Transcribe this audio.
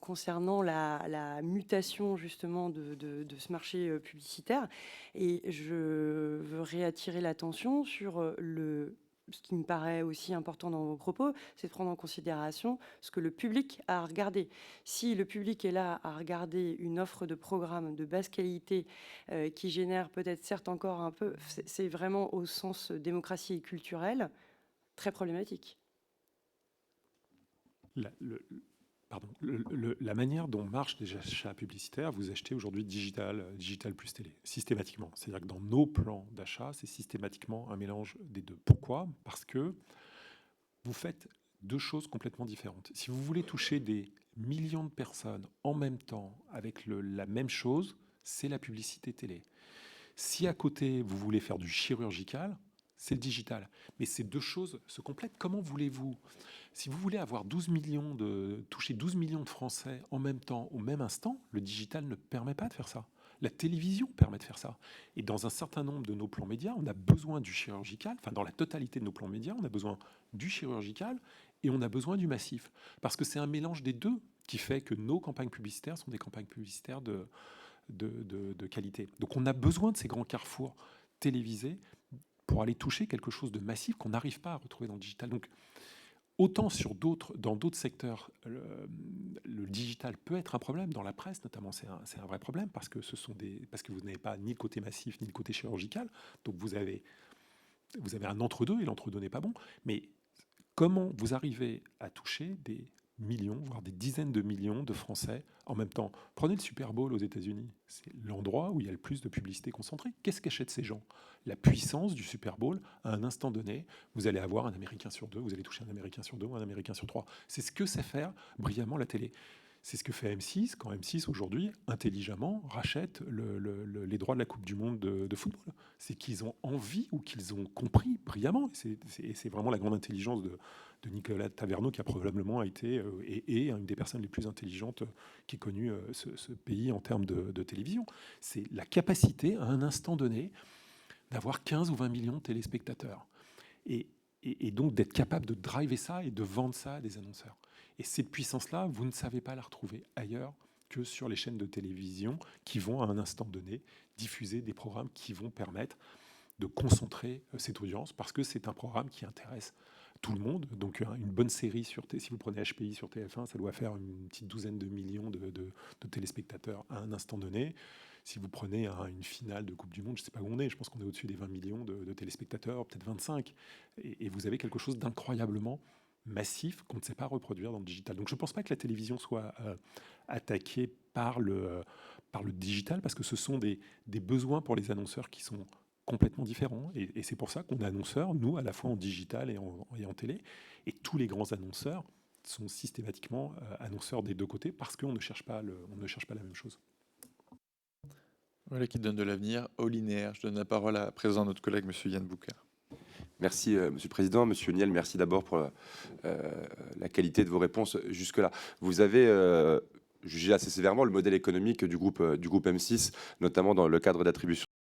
concernant la mutation justement de ce marché publicitaire. Et je veux réattirer l'attention sur ce qui me paraît aussi important dans vos propos, c'est de prendre en considération ce que le public a à regarder. Si le public est là à regarder une offre de programme de basse qualité qui génère peut-être certes encore un peu, c'est vraiment au sens démocratie et culturel, très problématique. La manière dont marchent les achats publicitaires, vous achetez aujourd'hui digital plus télé, systématiquement. C'est-à-dire que dans nos plans d'achat, c'est systématiquement un mélange des deux. Pourquoi? Parce que vous faites deux choses complètement différentes. Si vous voulez toucher des millions de personnes en même temps avec la même chose, c'est la publicité télé. Si à côté, vous voulez faire du chirurgical, c'est le digital. Mais ces deux choses se complètent. Comment voulez-vous, si vous voulez avoir toucher 12 millions de Français en même temps, au même instant, le digital ne permet pas de faire ça. La télévision permet de faire ça. Et dans un certain nombre de nos plans médias, on a besoin du chirurgical, enfin dans la totalité de nos plans médias, on a besoin du chirurgical et on a besoin du massif. Parce que c'est un mélange des deux qui fait que nos campagnes publicitaires sont des campagnes publicitaires de qualité. Donc on a besoin de ces grands carrefours télévisés pour aller toucher quelque chose de massif qu'on n'arrive pas à retrouver dans le digital. Donc autant dans d'autres secteurs, le digital peut être un problème. Dans la presse, notamment, c'est un vrai problème parce que vous n'avez pas ni le côté massif ni le côté chirurgical. Donc vous avez un entre-deux et l'entre-deux n'est pas bon. Mais comment vous arrivez à toucher des millions, voire des dizaines de millions de Français en même temps? Prenez le Super Bowl aux États-Unis. C'est l'endroit où il y a le plus de publicité concentrée. Qu'est-ce qu'achètent ces gens? La puissance du Super Bowl, à un instant donné, vous allez avoir un Américain sur deux, vous allez toucher un Américain sur deux ou un Américain sur trois. C'est ce que sait faire brillamment la télé. C'est ce que fait M6 quand M6 aujourd'hui, intelligemment, rachète les droits de la Coupe du Monde de football. C'est qu'ils ont envie ou qu'ils ont compris brillamment. C'est vraiment la grande intelligence de Nicolas Taverneau, qui a probablement été et une des personnes les plus intelligentes qui ait connu ce pays en termes de télévision. C'est la capacité, à un instant donné, d'avoir 15 ou 20 millions de téléspectateurs. Et donc d'être capable de driver ça et de vendre ça à des annonceurs. Et cette puissance-là, vous ne savez pas la retrouver ailleurs que sur les chaînes de télévision qui vont, à un instant donné, diffuser des programmes qui vont permettre de concentrer cette audience, parce que c'est un programme qui intéresse tout le monde. Donc une bonne série, si vous prenez HPI sur TF1, ça doit faire une petite douzaine de millions de téléspectateurs à un instant donné. Si vous prenez une finale de Coupe du Monde, je ne sais pas où on est, je pense qu'on est au-dessus des 20 millions de téléspectateurs, peut-être 25. Et vous avez quelque chose d'incroyablement massif qu'on ne sait pas reproduire dans le digital. Donc je ne pense pas que la télévision soit attaquée par le digital, parce que ce sont des besoins pour les annonceurs qui sont complètement différents. Et c'est pour ça qu'on est annonceurs, nous, à la fois en digital et en télé. Et tous les grands annonceurs sont systématiquement annonceurs des deux côtés, parce qu'on ne cherche pas la même chose. Voilà qui donne de l'avenir au linéaire. Je donne la parole à présent notre collègue, monsieur Yann Boucard. Merci, Monsieur le Président. Monsieur Niel, merci d'abord pour la qualité de vos réponses jusque-là. Vous avez jugé assez sévèrement le modèle économique du groupe M6, notamment dans le cadre d'attribution